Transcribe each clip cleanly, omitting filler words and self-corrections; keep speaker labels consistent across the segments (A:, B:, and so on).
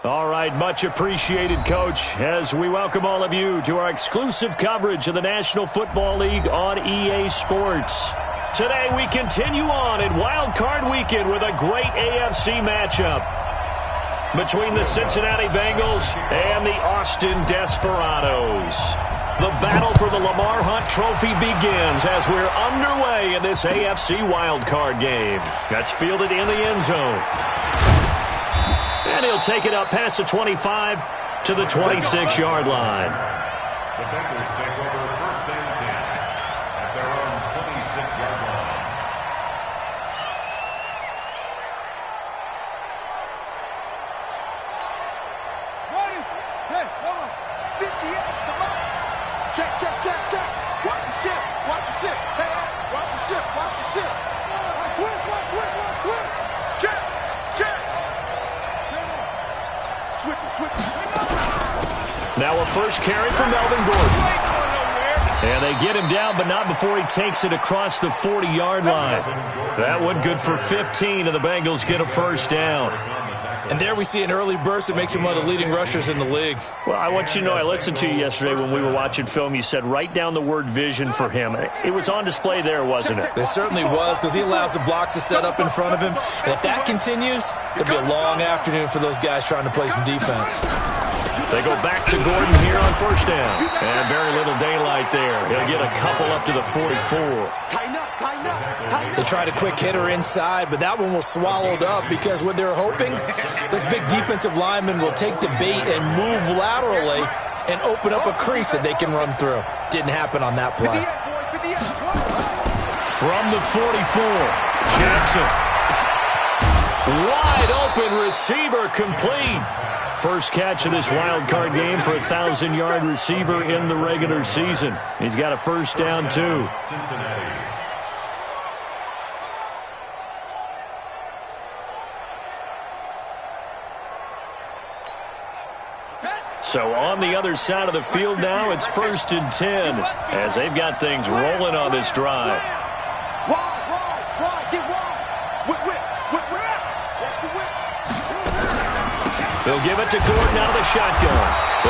A: All right, much appreciated, Coach, as we welcome all of you to our exclusive coverage of the National Football League on EA Sports. Today we continue on in Wild Card Weekend with a great AFC matchup between the Cincinnati Bengals and the Austin Desperados. The battle for the Lamar Hunt Trophy begins as we're underway in this AFC wildcard game. That's fielded in the end zone. And he'll take it up past the 25 to the 26-yard line.
B: The Bengals take over first and 10 at their own 26-yard line.
C: Ready? Hey, hold on. 58, come on. Check, check, check, check. Watch the ship, watch the ship. Hey, watch the ship, watch the ship. Switch. Check, check. Switch.
A: Now a first carry from Melvin Gordon. And they get him down, but not before he takes it across the 40-yard line. That one good for 15, and the Bengals get a first down.
D: And there we see an early burst that makes him one of the leading rushers in the league.
A: Well, I want you to know, I listened to you yesterday when we were watching film. You said write down the word vision for him. It was on display there, wasn't it?
D: It certainly was, because he allows the blocks to set up in front of him. And if that continues, it'll be a long afternoon for those guys trying to play some defense.
A: They go back to Gordon here on first down. And very little daylight there. He'll get a couple up to the 44.
D: They tried a quick hitter inside, but that one was swallowed up because what they were hoping, this big defensive lineman will take the bait and move laterally and open up a crease that they can run through. Didn't happen on that play.
A: From the 44, Jackson. Wide open receiver complete. First catch of this wild card game for a 1,000-yard receiver in the regular season. He's got a first down, too.
B: Cincinnati.
A: So on the other side of the field now, it's first and 10 as they've got things rolling on this drive. He'll give it to Gordon out of the shotgun.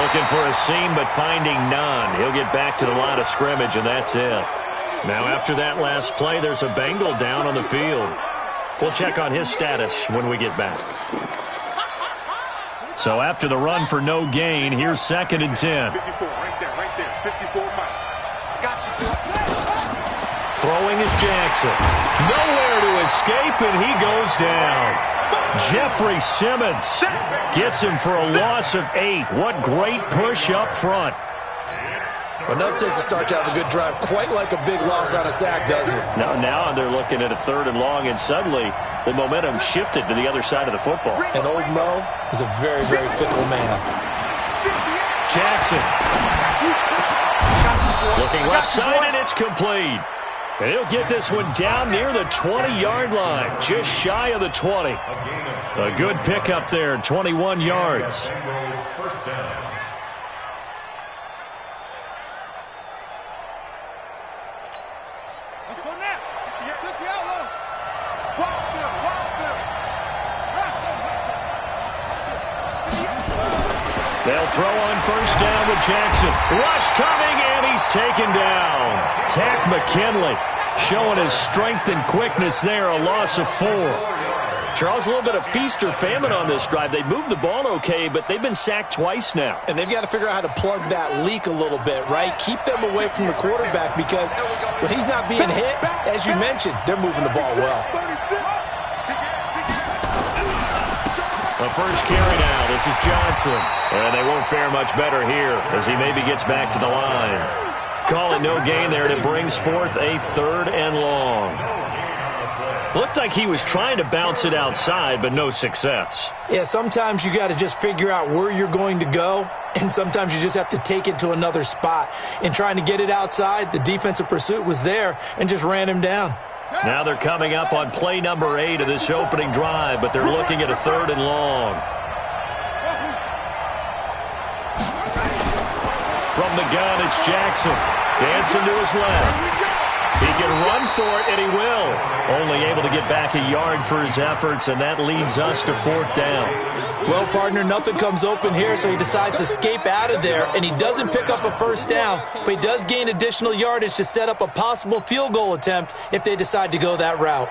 A: Looking for a seam, but finding none. He'll get back to the line of scrimmage, and that's it. Now, after that last play, there's a Bengal down on the field. We'll check on his status when we get back. So after the run for no gain, here's second and 10.
C: 54, right there. 54 Mike. I got you.
A: Throwing is Jackson. Nowhere to escape, and he goes down. Jeffrey Simmons gets him for a loss of 8. What great push up front.
D: Enough takes a start to have a good drive, quite like a big loss on a sack, does it?
A: Now they're looking at a third and long, and suddenly the momentum shifted to the other side of the football.
D: And old Mo is a very, very fickle man.
A: Jackson. Looking left side, and it's complete. And he'll get this one down near the 20-yard line, just shy of the 20. A good pickup there, 21 yards.
B: First down.
C: Let's go now. Took the outlaw. Wild.
A: They'll throw on first down with Jackson. Rush coming, and he's taken down. Tack McKinley showing his strength and quickness there, a loss of 4. Charles, a little bit of feast or famine on this drive. They moved the ball okay, but they've been sacked twice now.
D: And they've got to figure out how to plug that leak a little bit, right? Keep them away from the quarterback because when he's not being hit, as you mentioned, they're moving the ball well.
A: The first carry now. This is Johnson. And they won't fare much better here as he maybe gets back to the line. Call it no gain there, and it brings forth a third and long. Looked like he was trying to bounce it outside, but no success.
D: Yeah, sometimes you got to just figure out where you're going to go, and sometimes you just have to take it to another spot. In trying to get it outside, the defensive pursuit was there and just ran him down.
A: Now they're coming up on play number 8 of this opening drive, but they're looking at a third and long. From the gun, it's Jackson. Dancing to his left. He can run for it, and he will. Only able to get back a yard for his efforts, and that leads us to 4th down.
D: Well, partner, nothing comes open here, so he decides to escape out of there, and he doesn't pick up a 1st down, but he does gain additional yardage to set up a possible field goal attempt if they decide to go that route.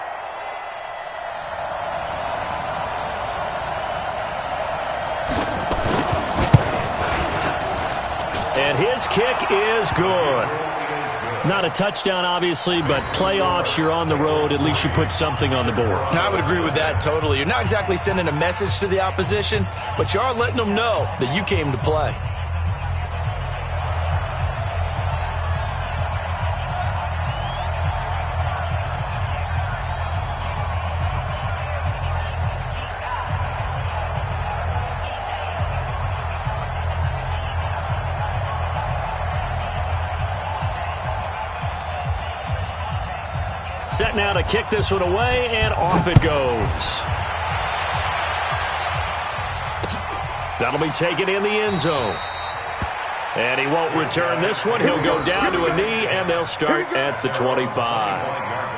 A: And his kick is good. Not a touchdown, obviously, but playoffs, you're on the road. At least you put something on the board.
D: I would agree with that totally. You're not exactly sending a message to the opposition, but you are letting them know that you came to play.
A: Set now to kick this one away, and off it goes. That'll be taken in the end zone. And he won't return this one. He'll go down to a knee, and they'll start at the 25.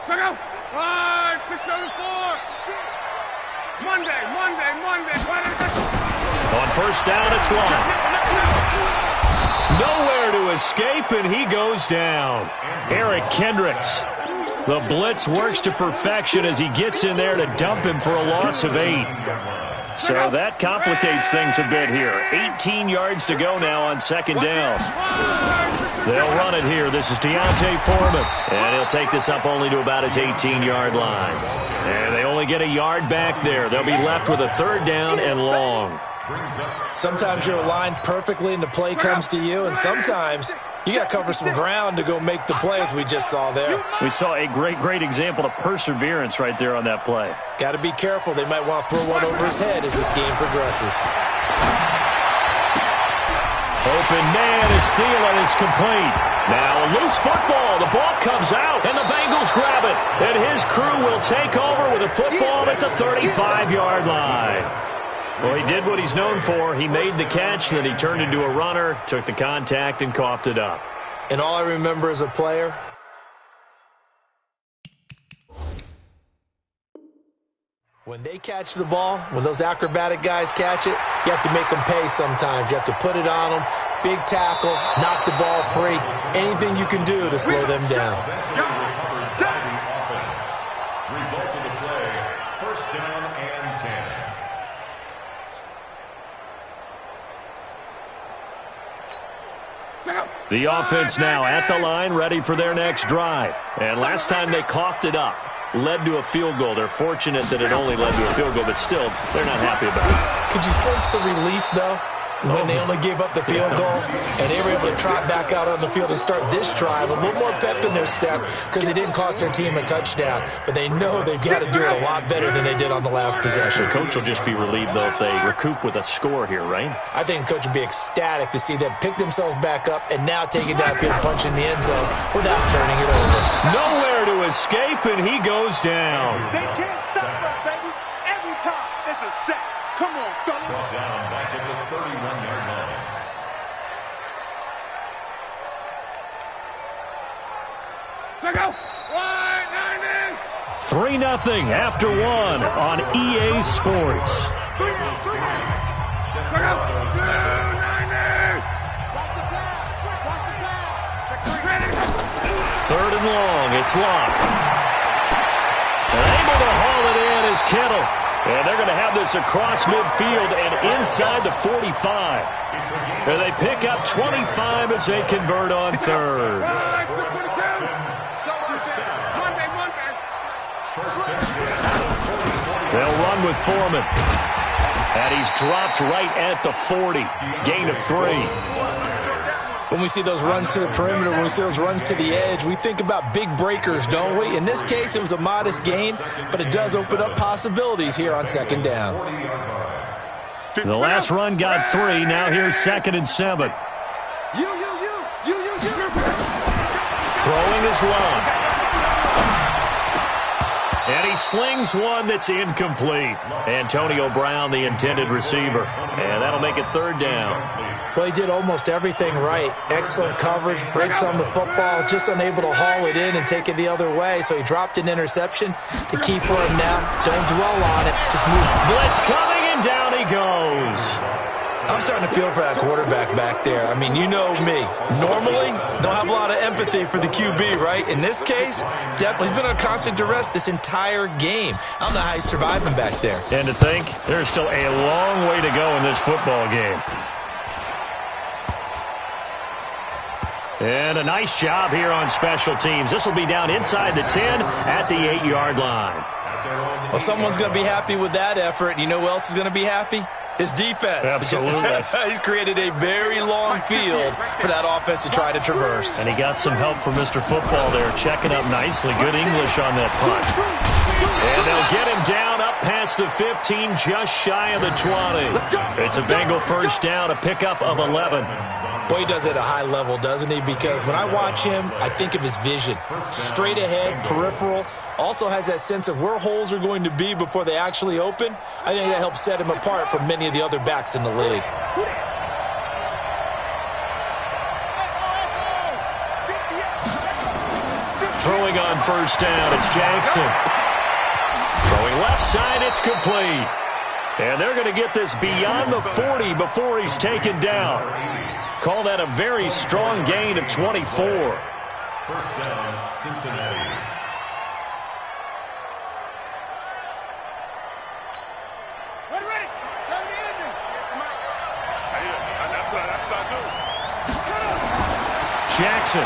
C: Check out. 674. Monday.
A: On 1st down, it's long. Nowhere to escape, and he goes down. Eric Kendricks. The blitz works to perfection as he gets in there to dump him for a loss of 8. So that complicates things a bit here. 18 yards to go now on 2nd down. They'll run it here. This is Deontay Foreman. And he'll take this up only to about his 18-yard line. And they only get a yard back there. They'll be left with a 3rd down and long.
D: Sometimes you're aligned perfectly and the play comes to you, and sometimes you got to cover some ground to go make the plays we just saw there.
A: We saw a great example of perseverance right there on that play.
D: Got to be careful. They might want to throw one over his head as this game progresses.
A: Open man is Thielen. It's complete. Now a loose football. The ball comes out, and the Bengals grab it. And his crew will take over with a football at the 35-yard line. Well, he did what he's known for. He made the catch, then he turned into a runner, took the contact, and coughed it up.
D: And all I remember as a player, when they catch the ball, when those acrobatic guys catch it, you have to make them pay sometimes. You have to put it on them, big tackle, knock the ball free, anything you can do to slow them down.
B: Result of the play, 1st down and 10.
A: The offense now at the line, ready for their next drive. And last time they coughed it up, led to a field goal. They're fortunate that it only led to a field goal, but still, they're not happy about it.
D: Could you sense the relief, though, when they only gave up the field goal and they were able to trot back out on the field and start this drive, a little more pep in their step because they didn't cost their team a touchdown, but they know they've got to do it a lot better than they did on the last possession.
A: The coach will just be relieved, though, if they recoup with a score here, right?
D: I think the coach would be ecstatic to see them pick themselves back up and now take it downfield, punch in the end zone without turning it over.
A: Nowhere to escape, and he goes down.
C: They can't stop us, baby. Every time it's a sack. Come on, fellas.
B: Brought down back at the 31-yard line.
C: Check out.
A: 3-0 after 1 on EA Sports.
C: Check out.
A: 3rd and long. It's locked. And able to haul it in is Kittle. And they're going to have this across midfield and inside the 45. And they pick up 25 as they convert on 3rd. They'll run with Foreman. And he's dropped right at the 40. Gain of 3.
D: When we see those runs to the perimeter, when we see those runs to the edge, we think about big breakers, don't we? In this case, it was a modest gain, but it does open up possibilities here on 2nd down.
A: The last run got 3. Now here's 2nd and 7.
C: You.
A: Throwing his long. And he slings one that's incomplete. Antonio Brown, the intended receiver. And that'll make it third down.
D: Well, he did almost everything right. Excellent coverage, breaks on the football, just unable to haul it in and take it the other way. So he dropped an interception. The key for him now, don't dwell on it. Just move.
A: Blitz coming, and down he goes.
D: I'm starting to feel for that quarterback back there. I mean, you know me. Normally, don't have a lot of empathy for the QB, right? In this case, definitely. He's been on constant duress this entire game. I don't know how he's surviving back there.
A: And to think, there's still a long way to go in this football game. And a nice job here on special teams. This will be down inside the 10 at the 8-yard line.
D: Well, someone's going to be happy with that effort. And you know who else is going to be happy? His defense.
A: Absolutely.
D: He's created a very long field for that offense to try to traverse.
A: And he got some help from Mr. Football there, checking up nicely. Good English on that punt. And they'll get him down up past the 15, just shy of the 20. It's a Bengal first down, a pickup of 11.
D: Boy, he does it at a high level, doesn't he? Because when I watch him, I think of his vision. Straight ahead, peripheral. Also has that sense of where holes are going to be before they actually open. I think that helps set him apart from many of the other backs in the league.
A: Throwing on first down, it's Jackson. Throwing left side, it's complete. And they're going to get this beyond the 40 before he's taken down. Call that a very strong gain of 24.
B: First down, Cincinnati.
A: Jackson.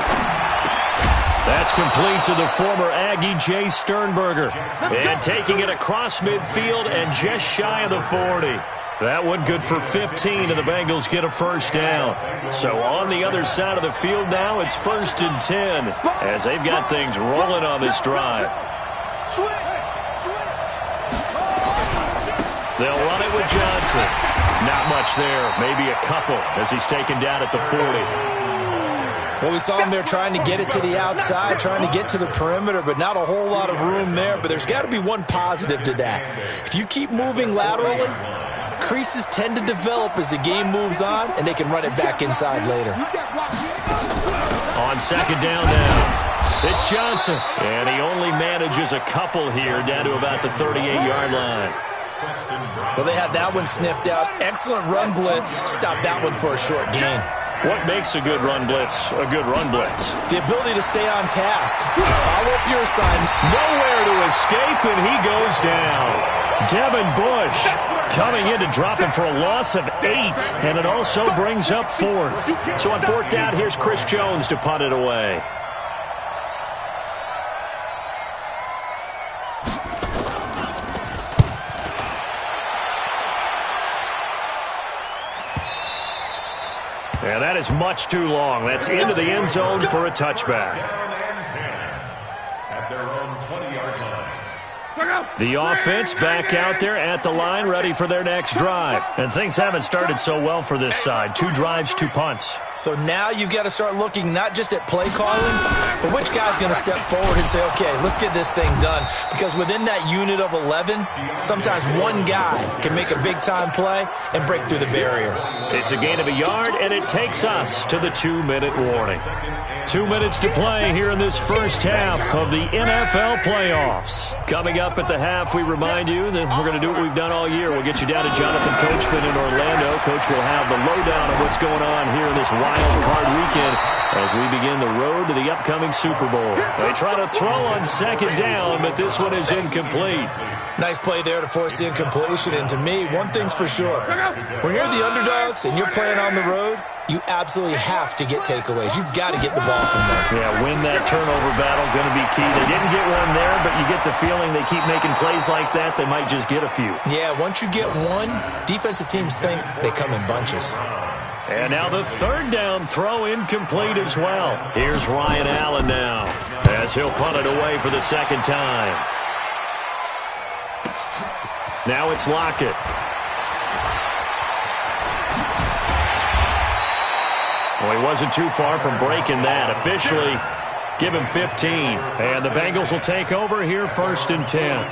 A: That's complete to the former Aggie, Jay Sternberger. And taking it across midfield and just shy of the 40. That one good for 15, and the Bengals get a first down. So on the other side of the field now, it's 1st and 10 as they've got things rolling on this drive. They'll run it with Johnson. Not much there, maybe a couple as he's taken down at the 40.
D: Well, we saw him there trying to get it to the outside, trying to get to the perimeter, but not a whole lot of room there. But there's got to be one positive to that. If you keep moving laterally, creases tend to develop as the game moves on, and they can run it back inside later.
A: On second down now, it's Johnson. And he only manages a couple here down to about the 38-yard line.
D: Well, they had that one sniffed out. Excellent run blitz. Stopped that one for a short gain.
A: What makes a good run blitz a good run blitz?
D: The ability to stay on task, to follow up your assignment.
A: Nowhere to escape, and he goes down. Devin Bush coming in to drop him for a loss of 8, and it also brings up 4th. So on 4th down, here's Chris Jones to punt it away. And that is much too long. That's into the end zone for a touchback.
B: At their own 20-yard line.
A: The offense back out there at the line, ready for their next drive. And things haven't started so well for this side. 2 drives, 2 punts.
D: So now you've got to start looking not just at play calling, but which guy's going to step forward and say, okay, let's get this thing done. Because within that unit of 11, sometimes one guy can make a big-time play and break through the barrier.
A: It's a gain of a yard, and it takes us to the 2-minute warning. 2 minutes to play here in this first half of the NFL playoffs. Coming up at the half, we remind you that we're going to do what we've done all year. We'll get you down to Jonathan Coachman in Orlando. Coach will have the lowdown of what's going on here in this wild card weekend as we begin the road to the upcoming Super Bowl. They try to throw on second down, but this one is incomplete.
D: Nice play there to force the incompletion. And to me, one thing's for sure. When you're the underdogs and you're playing on the road, you absolutely have to get takeaways. You've got to get the ball from there.
A: Yeah, win that turnover battle, going to be key. They didn't get one there, but you get the feeling they keep making plays like that, they might just get a few.
D: Yeah, once you get one, defensive teams think they come in bunches.
A: And now the third down throw incomplete as well. Here's Ryan Allen now as he'll punt it away for the second time. Now it's Lockett. Well, he wasn't too far from breaking that. Officially, give him 15. And the Bengals will take over here, 1st and 10.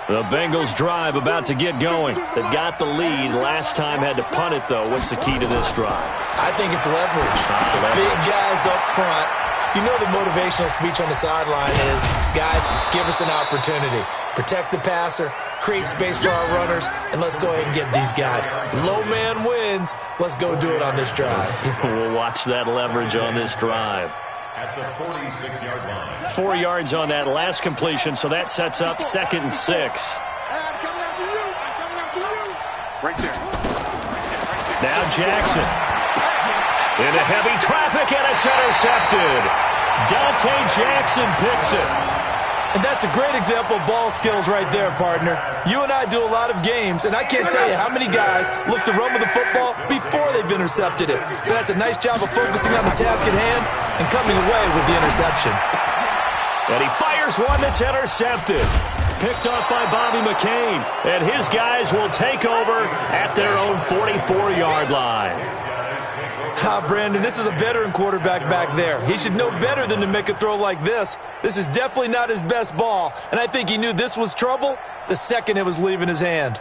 A: The Bengals drive about to get going. They got the lead. Last time had to punt it, though. What's the key to this drive?
D: I think it's leverage. The big guys up front. You know the motivational speech on the sideline is, guys, give us an opportunity. Protect the passer, create space for our runners, and let's go ahead and get these guys. Low man wins. Let's go do it on this drive.
A: We'll watch that leverage on this drive.
B: At the 46-yard line.
A: 4 yards on that last completion, so that sets up 2nd and 6.
C: I'm coming after you. I'm coming after you. Right there.
A: Now Jackson. Into heavy traffic, and it's intercepted. Dante Jackson picks it.
D: And that's a great example of ball skills right there, partner. You and I do a lot of games, and I can't tell you how many guys look to run with the football before they've intercepted it. So that's a nice job of focusing on the task at hand and coming away with the interception.
A: And he fires one that's intercepted. Picked off by Bobby McCain. And his guys will take over at their own 44-yard line.
D: Brandon, this is a veteran quarterback back there. He should know better than to make a throw like this. This is definitely not his best ball, and I think he knew this was trouble the second it was leaving his hand.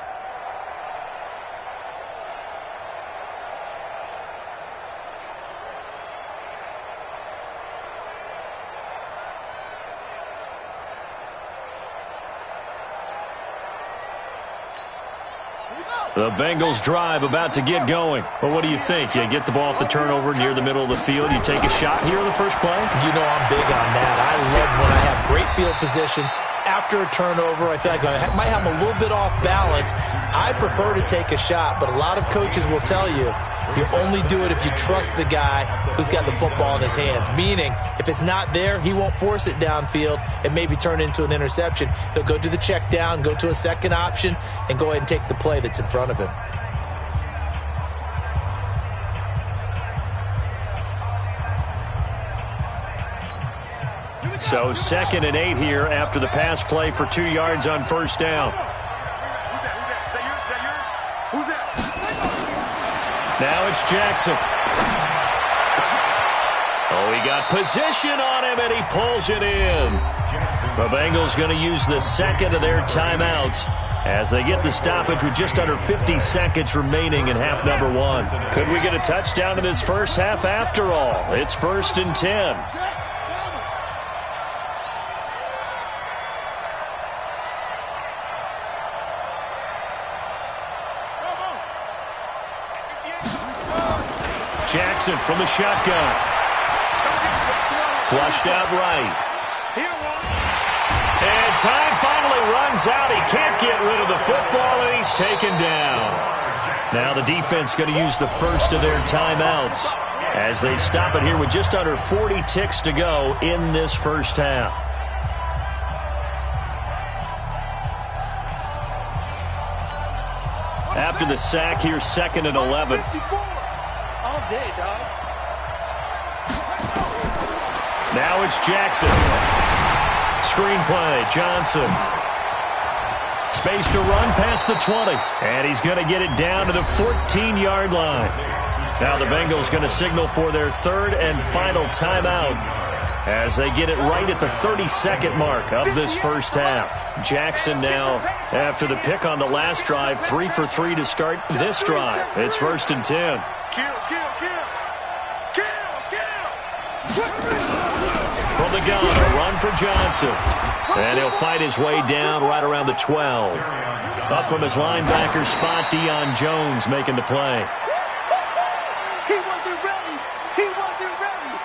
A: The Bengals drive about to get going. Well, what do you think? You get the ball off the turnover near the middle of the field. You take a shot here in the first play?
D: You know I'm big on that. I love when I have great field position. After a turnover, I feel like I might have a little bit off balance. I prefer to take a shot, but a lot of coaches will tell you only do it if you trust the guy who's got the football in his hands. Meaning, if it's not there, he won't force it downfield and maybe turn it into an interception. He'll go to the check down, go to a second option, and go ahead and take the play that's in front of him.
A: So 2nd and 8 here after the pass play for 2 yards on first down. Now it's Jackson. Oh, he got position on him, and he pulls it in. The Bengals going to use the second of their timeouts as they get the stoppage with just under 50 seconds remaining in half number 1. Could we get a touchdown in this first half after all? It's 1st and 10. Jackson from the shotgun. Flushed out right. And time finally runs out. He can't get rid of the football, and he's taken down. Now the defense going to use the first of their timeouts as they stop it here with just under 40 ticks to go in this first half. After the sack, here's 2nd and 11.
C: All day, dog.
A: Now it's Jackson. Screenplay, Johnson. Space to run past the 20. And he's going to get it down to the 14-yard line. Now the Bengals going to signal for their 3rd and final timeout as they get it right at the 32nd mark of this first half. Jackson now, after the pick on the last drive, 3 for 3 to start this drive. It's 1st and 10. From the gun, a run for Johnson. And he'll fight his way down right around the 12. Up from his linebacker spot, Deion Jones making the play.
C: He wasn't ready. He wasn't ready.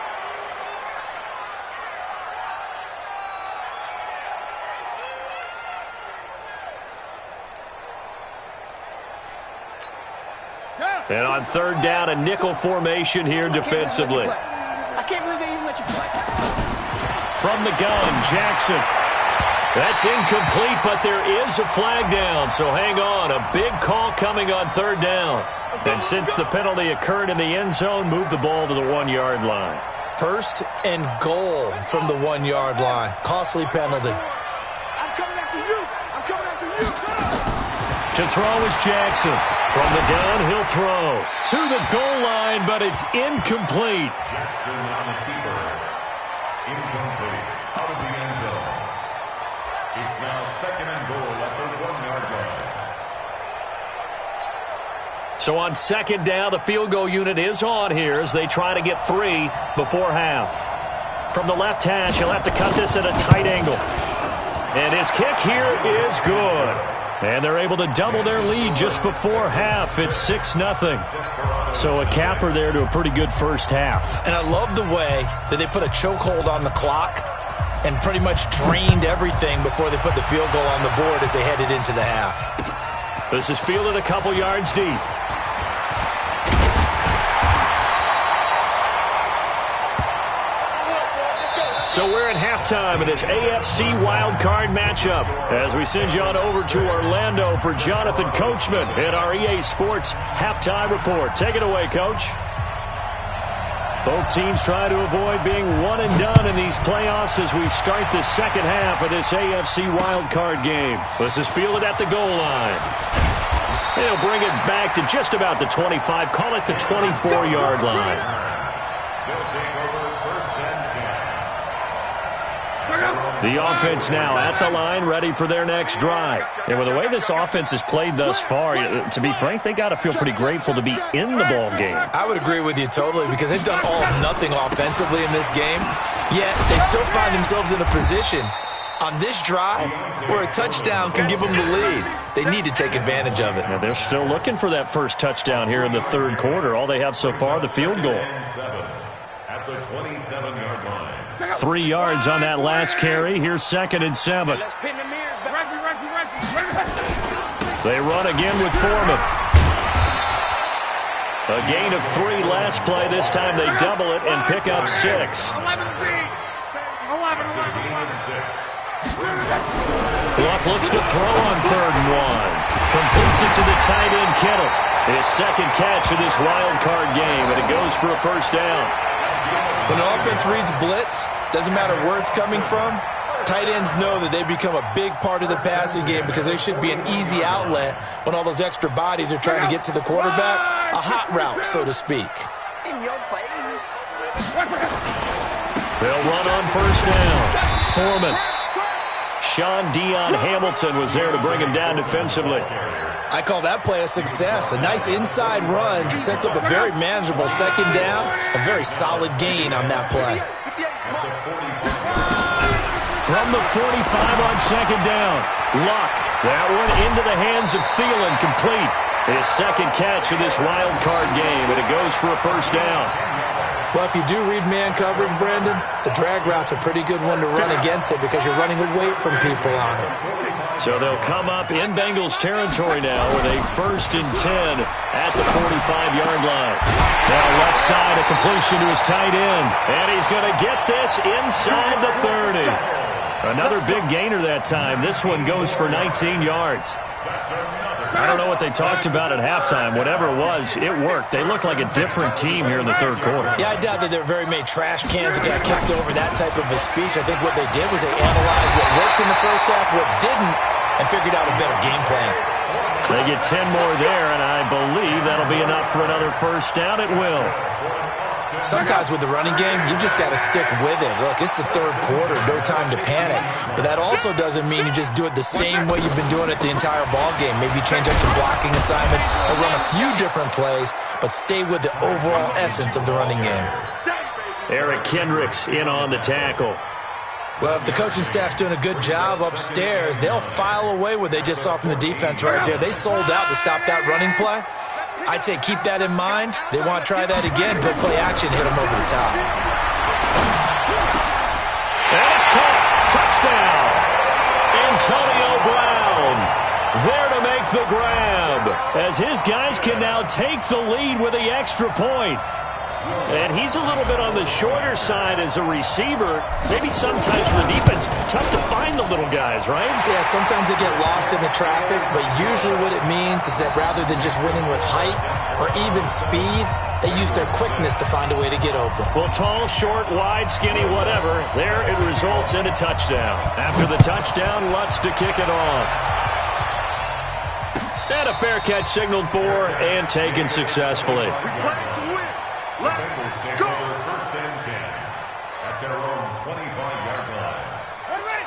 A: And on 3rd down, a nickel formation here defensively.
C: I can't believe they even let you play.
A: From the gun, Jackson. That's incomplete, but there is a flag down, so hang on. A big call coming on 3rd down. And since the penalty occurred in the end zone, move the ball to the 1-yard line.
D: 1st and goal from the 1-yard line. Costly penalty.
C: I'm coming after you. I'm coming after you.
A: To throw is Jackson. From the downhill throw to the goal line, but it's incomplete.
B: Jackson on the keeper. Incomplete. Out of the end zone. It's now 2nd and goal at the 1-yard line.
A: So on 2nd down, the field goal unit is on here as they try to get 3 before half. From the left hash, he'll have to cut this at a tight angle. And his kick here is good. And they're able to double their lead just before half. It's 6-0. So a capper there to a pretty good first half.
D: And I love the way that they put a chokehold on the clock and pretty much drained everything before they put the field goal on the board as they headed into the half.
A: This is fielded a couple yards deep. So we're at halftime of this AFC wildcard matchup as we send you on over to Orlando for Jonathan Coachman in our EA Sports Halftime Report. Take it away, Coach. Both teams try to avoid being one and done in these playoffs as we start the second half of this AFC wildcard game. This is fielded at the goal line. They'll bring it back to just about the 25, call it the 24-yard line.
B: They'll take over 1st and 10.
A: The offense now at the line, ready for their next drive. And with the way this offense has played thus far, to be frank, they got to feel pretty grateful to be in the ball game.
D: I would agree with you totally because they've done all or nothing offensively in this game, yet they still find themselves in a position on this drive where a touchdown can give them the lead. They need to take advantage of it.
A: Yeah, they're still looking for that first touchdown here in the third quarter. All they have so far, the field goal.
B: At the 27-yard line.
A: 3 yards on that last carry. Here's 2nd and 7. They run again with Foreman. A gain of 3 last play. This time they double it and pick up 6. Luck looks to throw on 3rd and 1. Completes it to the tight end, Kittle. His 2nd catch of this wild card game, and it goes for a first down.
D: When an offense reads blitz, doesn't matter where it's coming from, tight ends know that they become a big part of the passing game because they should be an easy outlet when all those extra bodies are trying to get to the quarterback. A hot route, so to speak.
E: In your face.
A: They'll run on first down. Foreman. Sean Dion Hamilton was there to bring him down defensively.
D: I call that play a success. A nice inside run sets up a very manageable 2nd down. A very solid gain on that play.
A: From the 45 on 2nd down. Luck. That one into the hands of Thielen, complete. His 2nd catch of this wild card game, and it goes for a first down.
D: Well, if you do read man coverage, Brandon, the drag route's a pretty good one to run against it because you're running away from people on it.
A: So they'll come up in Bengals territory now with a 1st and 10 at the 45-yard line. Now left side, a completion to his tight end. And he's going to get this inside the 30. Another big gainer that time. This one goes for 19 yards. I don't know what they talked about at halftime. Whatever it was, it worked. They look like a different team here in the third quarter.
D: Yeah, I doubt that there were very many trash cans that got kicked over that type of a speech. I think what they did was they analyzed what worked in the first half, what didn't, and figured out a better game plan.
A: They get 10 more there, and I believe that'll be enough for another first down. It will.
D: Sometimes with the running game, you've just got to stick with it. Look, it's the third quarter, no time to panic. But that also doesn't mean you just do it the same way you've been doing it the entire ball game. Maybe change up some blocking assignments or run a few different plays, but stay with the overall essence of the running game.
A: Eric Kendricks in on the tackle.
D: Well, if the coaching staff's doing a good job upstairs, they'll file away what they just saw from the defense right there. They sold out to stop that running play. I'd say keep that in mind. They want to try that again. Good play action, hit them over the top.
A: And it's caught. Touchdown. Antonio Brown there to make the grab as his guys can now take the lead with the extra point. And he's a little bit on the shorter side as a receiver. Maybe sometimes for the defense, tough to find the little guys, right?
D: Yeah, sometimes they get lost in the traffic, but usually what it means is that rather than just winning with height or even speed, they use their quickness to find a way to get open.
A: Well, tall, short, wide, skinny, whatever, there it results in a touchdown. After the touchdown, Lutz to kick it off. And a a fair catch signaled for and taken successfully.
C: We play to win.
B: Bengals
C: Let's
B: take
C: go.
B: over first and 10 at their own 25-yard line.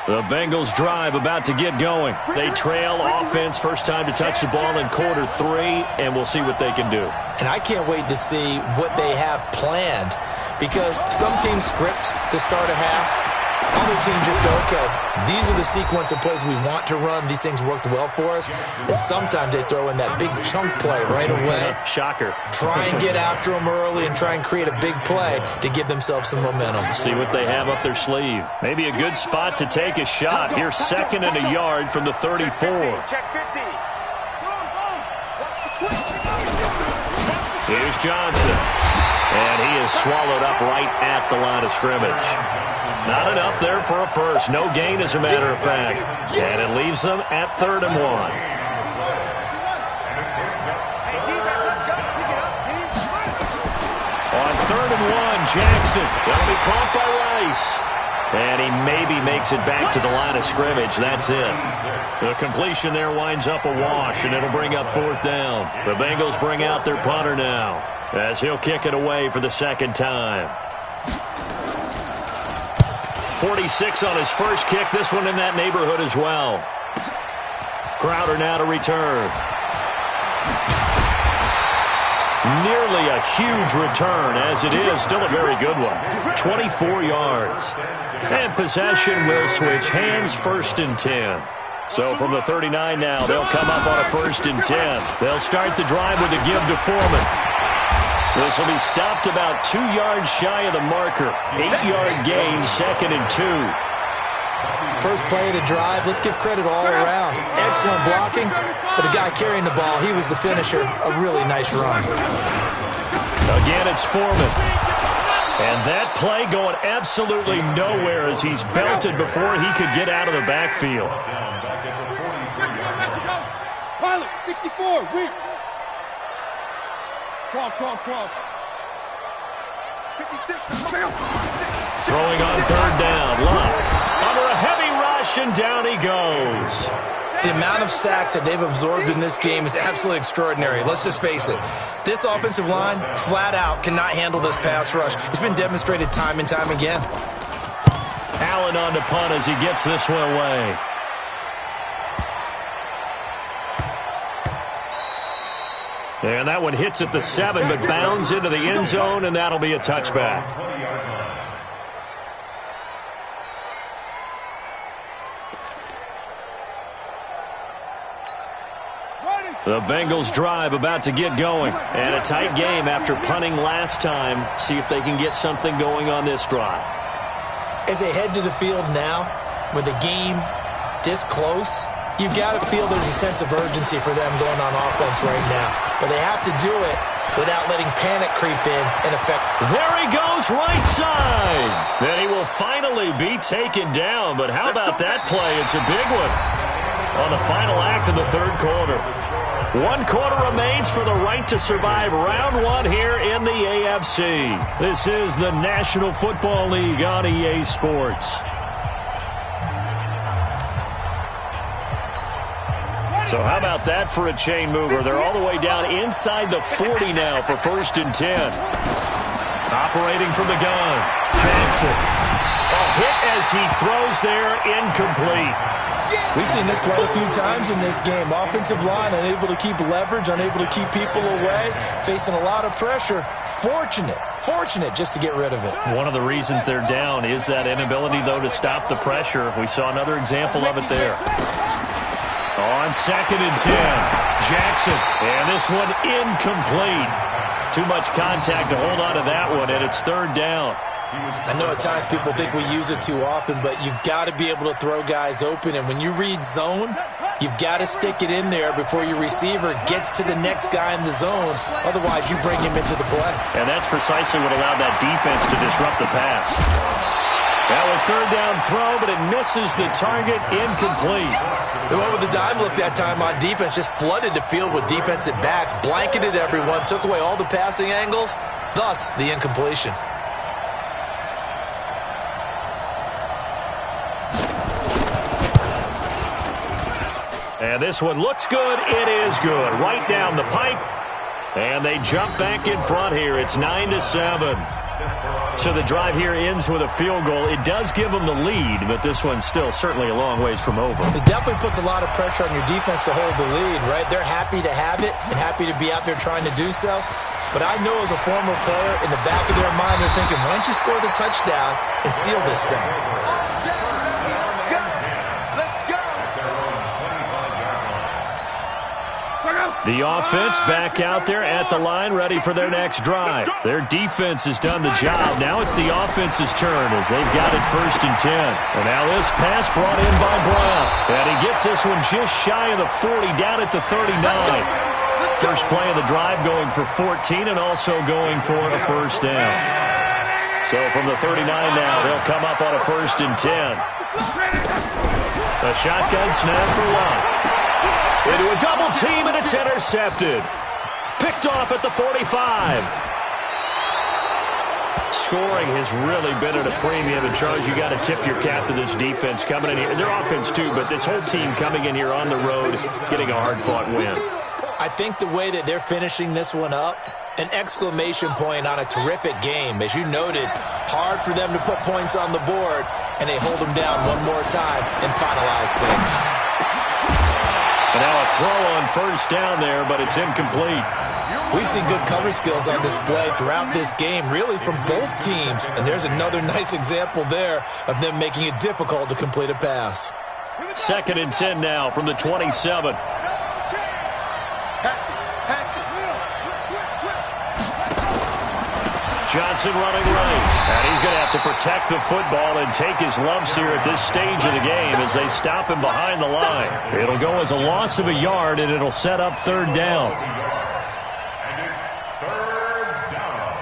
A: The Bengals drive about to get going. They trail offense, first time to touch the ball in quarter 3, and we'll see what they can do.
D: And I can't wait to see what they have planned, because some teams script to start a half. Other teams just go, okay, these are the sequence of plays we want to run. These things worked well for us. And sometimes they throw in that big chunk play right away.
A: Shocker.
D: Try and get after them early and try and create a big play to give themselves some momentum.
A: See what they have up their sleeve. Maybe a good spot to take a shot. Here's 2nd and a yard from the 34.
C: Check 50.
A: Here's Johnson. And he is swallowed up right at the line of scrimmage. Not enough there for a first. No gain, as a matter of fact. And it leaves them at 3rd and 1. On 3rd and 1, Jackson. That'll be caught by Rice. And he maybe makes it back to the line of scrimmage. That's it. The completion there winds up a wash, and it'll bring up 4th down. The Bengals bring out their punter now, as he'll kick it away for the 2nd time. 46 on his first kick. This one in that neighborhood as well. Crowder now to return. Nearly a huge return, as it is. Still a very good one. 24 yards. And possession will switch hands, 1st and 10. So from the 39 now, they'll come up on a 1st and 10. They'll start the drive with a give to Foreman. This will be stopped about 2 yards shy of the marker. 8-yard gain, 2nd and 2.
D: First play of the drive, let's give credit all around. Excellent blocking, but the guy carrying the ball, he was the finisher. A really nice run.
A: Again, it's Foreman. And that play going absolutely nowhere as he's belted before he could get out of the backfield.
C: Pilot, 64, weak. Crawl. 56.
A: Throwing on 3rd down. Love under a heavy rush, and down he goes.
D: The amount of sacks that they've absorbed in this game is absolutely extraordinary. Let's just face it. This offensive line, flat out, cannot handle this pass rush. It's been demonstrated time and time again.
A: Allen on to punt as he gets this one away. And that one hits at the 7, but bounds into the end zone, and that'll be a touchback. The Bengals drive about to get going. And a tight game after punting last time. See if they can get something going on this drive.
D: As they head to the field now, with the game this close, you've got to feel there's a sense of urgency for them going on offense right now. But they have to do it without letting panic creep in and affect.
A: There he goes, right side. Then he will finally be taken down. But how about that play? It's a big one on the final act of the 3rd quarter. 1 quarter remains for the right to survive round 1 here in the AFC. This is the National Football League on EA Sports. So how about that for a chain mover? They're all the way down inside the 40 now for 1st and 10. Operating from the gun, Jackson. A hit as he throws there, incomplete.
D: We've seen this quite a few times in this game. Offensive line unable to keep leverage, unable to keep people away, facing a lot of pressure. Fortunate just to get rid of it.
A: One of the reasons they're down is that inability, though, to stop the pressure. We saw another example of it there. On 2nd and 10, Jackson. And this one incomplete. Too much contact to hold on to that one, and it's 3rd down.
D: I know at times people think we use it too often, but you've got to be able to throw guys open. And when you read zone, you've got to stick it in there before your receiver gets to the next guy in the zone. Otherwise, you bring him into the play.
A: And that's precisely what allowed that defense to disrupt the pass. That was 3rd down throw, but it misses the target, incomplete.
D: The one with the dime look that time on defense just flooded the field with defensive backs, blanketed everyone, took away all the passing angles, thus the incompletion.
A: And this one looks good. It is good. Right down the pipe. And they jump back in front here. It's 9-7. So the drive here ends with a field goal. It does give them the lead, but this one's still certainly a long ways from over.
D: It definitely puts a lot of pressure on your defense to hold the lead, right? They're happy to have it and happy to be out there trying to do so. But I know as a former player, in the back of their mind, they're thinking, why don't you score the touchdown and seal this thing?
A: The offense back out there at the line, ready for their next drive. Their defense has done the job. Now it's the offense's turn as they've got it 1st and 10. And now this pass brought in by Brown. And he gets this one just shy of the 40, down at the 39. First play of the drive going for 14 and also going for a 1st down. So from the 39 now, they'll come up on a 1st and 10. A shotgun snap for Lott. Into a double team, and it's intercepted. Picked off at the 45. Scoring has really been at a premium. And, Charles, you got to tip your cap to this defense coming in here. Their offense, too, but this whole team coming in here on the road, getting a hard-fought win.
D: I think the way that they're finishing this one up, an exclamation point on a terrific game. As you noted, hard for them to put points on the board, and they hold them down one more time and finalize things.
A: And now a throw on 1st down there, but it's incomplete.
D: We've seen good cover skills on display throughout this game, really from both teams. And there's another nice example there of them making it difficult to complete a pass.
A: 2nd and 10 now from the 27. Johnson running right. And he's going to have to protect the football and take his lumps here at this stage of the game as they stop him behind the line. It'll go as a loss of a yard, and it'll set up 3rd down.
B: And it's 3rd down.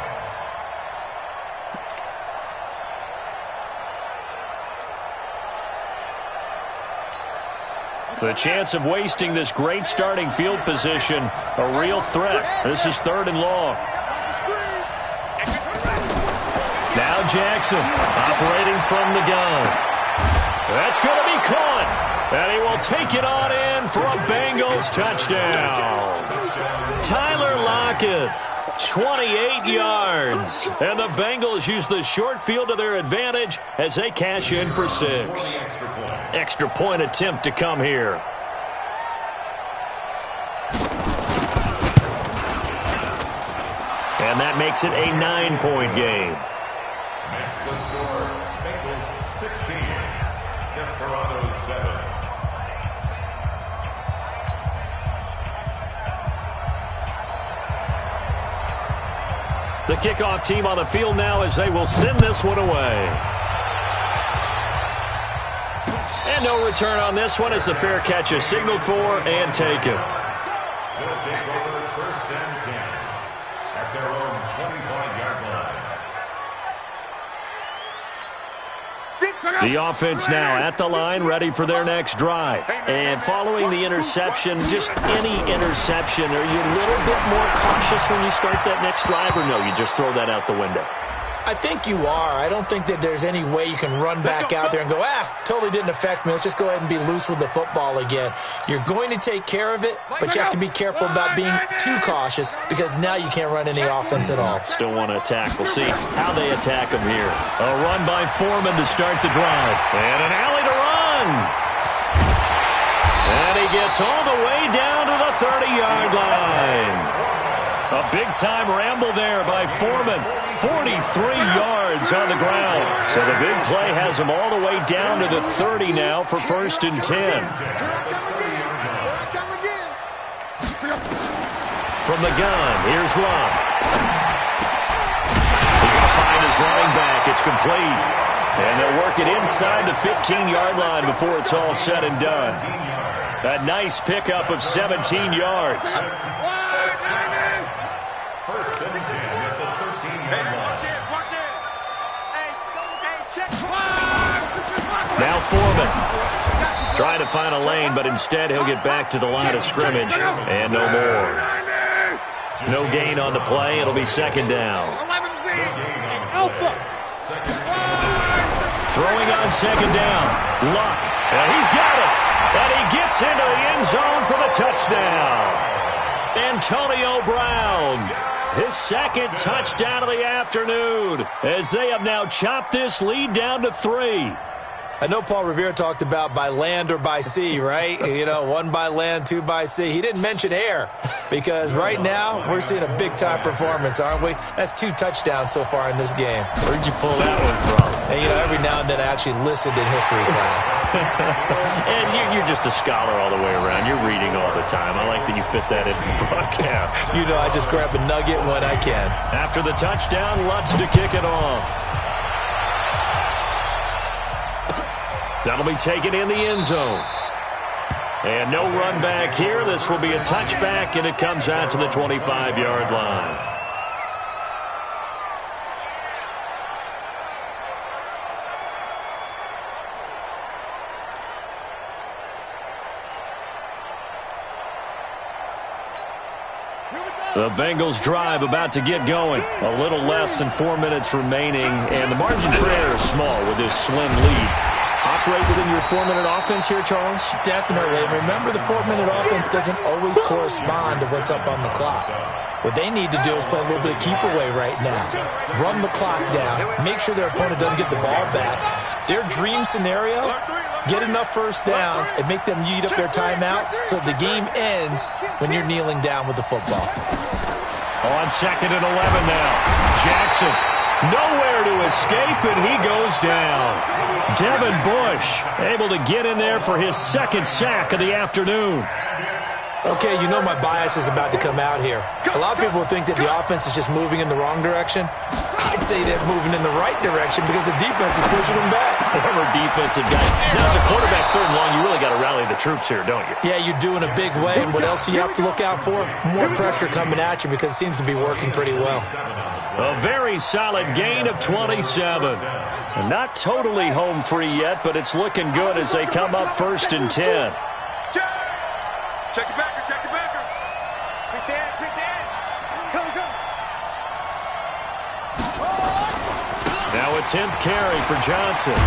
A: The chance of wasting this great starting field position, a real threat. This is 3rd and long. Now Jackson operating from the gun. That's going to be caught. And he will take it on in for a Bengals touchdown. Tyler Lockett, 28 yards. And the Bengals use the short field to their advantage as they cash in for 6. Extra point attempt to come here. And that makes it a 9-point game.
B: That's the score. Bengals 16. Desperados 7.
A: The kickoff team on the field now as they will send this one away. And no return on this one as the fair catch is signaled for and taken.
B: They'll take over 1st and 10 at their own 25-yard line.
A: The offense now at the line, ready for their next drive. And following the interception, just any interception, are you a little bit more cautious when you start that next drive, or no, you just throw that out the window?
D: I think you are. I don't think that there's any way you can run back out there and go, totally didn't affect me. Let's just go ahead and be loose with the football again. You're going to take care of it, but you have to be careful about being too cautious because now you can't run any offense at all.
A: Still want to attack. We'll see how they attack them here. A run by Foreman to start the drive. And an alley to run. And he gets all the way down to the 30-yard line. A big-time ramble there by Foreman. 43 yards on the ground. So the big play has him all the way down to the 30 now for 1st and 10. From the gun, here's Lott. He's going to find his running back. It's complete. And they'll work it inside the 15-yard line before it's all said and done. A nice pickup of 17 yards.
B: 1st and 10 at the 13-yard line.
A: Now Foreman trying to find a lane, but instead he'll get back to the line of scrimmage. And no more. No gain on the play. It'll be 2nd down. Throwing on 2nd down. Luck. And he's got it. And he gets into the end zone for the touchdown. Antonio Brown, his second touchdown of the afternoon, as they have now chopped this lead down to 3.
D: I know Paul Revere talked about by land or by sea, right? You know, 1 by land, 2 by sea. He didn't mention air because right now we're seeing a big-time performance, aren't we? That's 2 touchdowns so far in this game.
A: Where'd you pull that one from?
D: And, you know, every now and then I actually listened in history class.
A: And you're just a scholar all the way around. You're reading all the time. I like that you fit that into the broadcast.
D: You know, I just grab a nugget when I can.
A: After the touchdown, Lutz to kick it off. That'll be taken in the end zone. And no run back here. This will be a touchback, and it comes out to the 25-yard line. The Bengals drive about to get going. A little less than 4 minutes remaining, and the margin for error is small with this slim lead. Operate within your 4-minute offense here, Charles?
D: Definitely. Remember, the 4-minute offense doesn't always correspond to what's up on the clock. What they need to do is play a little bit of keep away right now. Run the clock down. Make sure their opponent doesn't get the ball back. Their dream scenario, get enough first downs and make them eat up their timeouts so the game ends when you're kneeling down with the football.
A: On 2nd and 11 now. Jackson, nowhere to escape, and he goes down. Devin Bush able to get in there for his second sack of the afternoon.
D: Okay, you know my bias is about to come out here. A lot of people think that the offense is just moving in the wrong direction. I'd say they're moving in the right direction because the defense is pushing them back.
A: Former defensive guy. Now, as a quarterback 3rd and long, you really got to rally the troops here, don't you?
D: Yeah, you do in a big way. And what else do you have to look out for? More pressure coming at you because it seems to be working pretty well.
A: A very solid gain of 27. Not totally home free yet, but it's looking good as they come up 1st and 10.
C: Check it backer, check it backer. Quick the edge. Comes up.
A: Now a 10th carry for Johnson.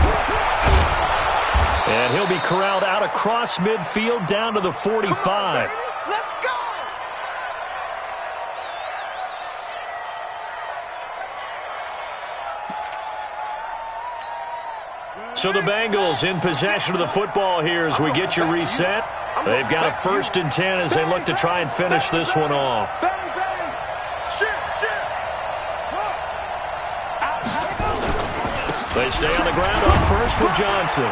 A: And he'll be corralled out across midfield down to the 45.
C: Let's go.
A: So the Bengals in possession of the football here as we get you reset. They've got a 1st and 10 as they look to try and finish this one off. They stay on the ground on first with Johnson.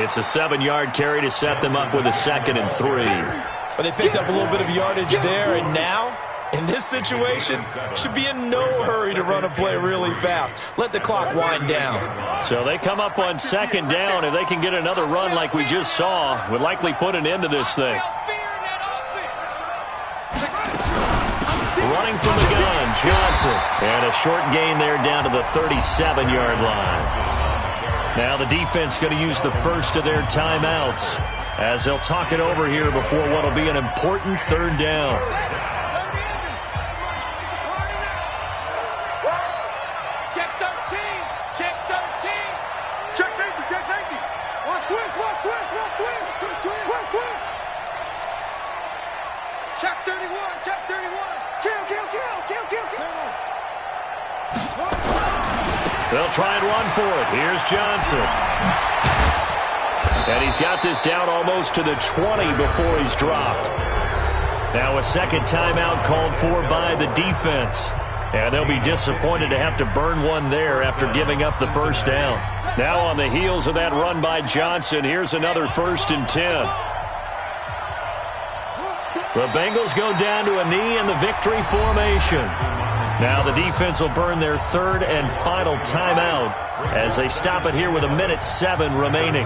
A: It's a 7-yard carry to set them up with a 2nd and 3.
D: Well, they picked up a little bit of yardage there, and now, in this situation, should be in no hurry to run a play really fast. Let the clock wind down.
A: So they come up on 2nd down. If they can get another run like we just saw, would likely put an end to this thing. Running from the gun, Johnson. And a short gain there down to the 37-yard line. Now the defense going to use the first of their timeouts as they'll talk it over here before what will be an important 3rd down.
C: Check 13. Check 13. Check safety. Check safety. Watch twist. Watch twist. Watch twist. Twist. Twist. Twist. Check 31. Check 31. Kill. Kill. Kill. Kill. Kill. Kill.
A: They'll try and run for it. Here's Johnson. And he's got this down almost to the 20 before he's dropped. Now a 2nd timeout called for by the defense. And they'll be disappointed to have to burn one there after giving up the 1st down. Now on the heels of that run by Johnson, here's another 1st and 10. The Bengals go down to a knee in the victory formation. Now the defense will burn their 3rd and final timeout as they stop it here with 1:07 remaining.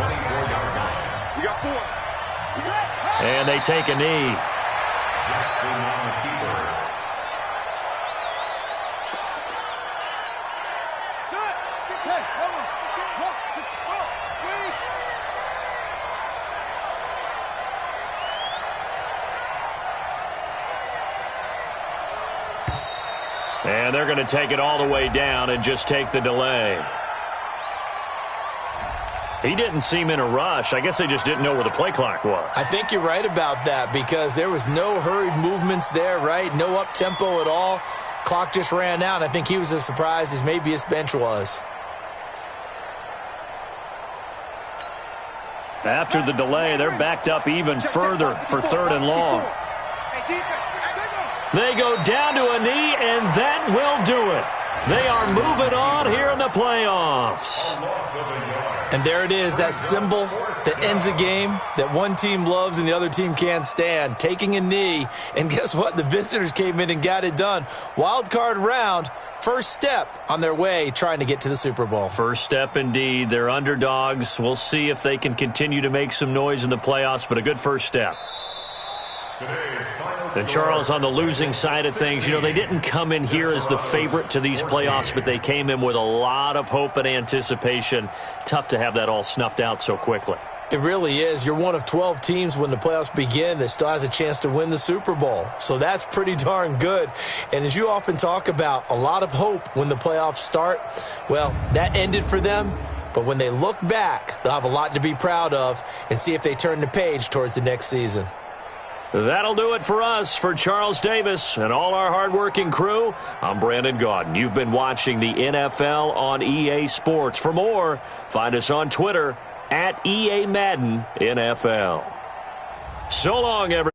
A: And they take a knee. And they're going to take it all the way down and just take the delay. He didn't seem in a rush. I guess they just didn't know where the play clock was.
D: I think you're right about that because there was no hurried movements there, right? No up-tempo at all. Clock just ran out. I think he was as surprised as maybe his bench was.
A: After the delay, they're backed up even further for 3rd and long. They go down to a knee, and that will do it. They are moving on here in the playoffs.
D: And there it is, that symbol that ends a game that one team loves and the other team can't stand. Taking a knee, and guess what? The visitors came in and got it done. Wild card round, first step on their way trying to get to the Super Bowl.
A: First step indeed. They're underdogs. We'll see if they can continue to make some noise in the playoffs, but a good first step. And Charles, on the losing side of things, you know, they didn't come in here as the favorite to these playoffs, but they came in with a lot of hope and anticipation. Tough to have that all snuffed out so quickly.
D: It really is. You're one of 12 teams when the playoffs begin that still has a chance to win the Super Bowl. So that's pretty darn good. And as you often talk about, a lot of hope when the playoffs start. Well, that ended for them. But when they look back, they'll have a lot to be proud of and see if they turn the page towards the next season.
A: That'll do it for us. For Charles Davis and all our hardworking crew, I'm Brandon Gaudin. You've been watching the NFL on EA Sports. For more, find us on Twitter @EA Madden NFL. So long, everyone.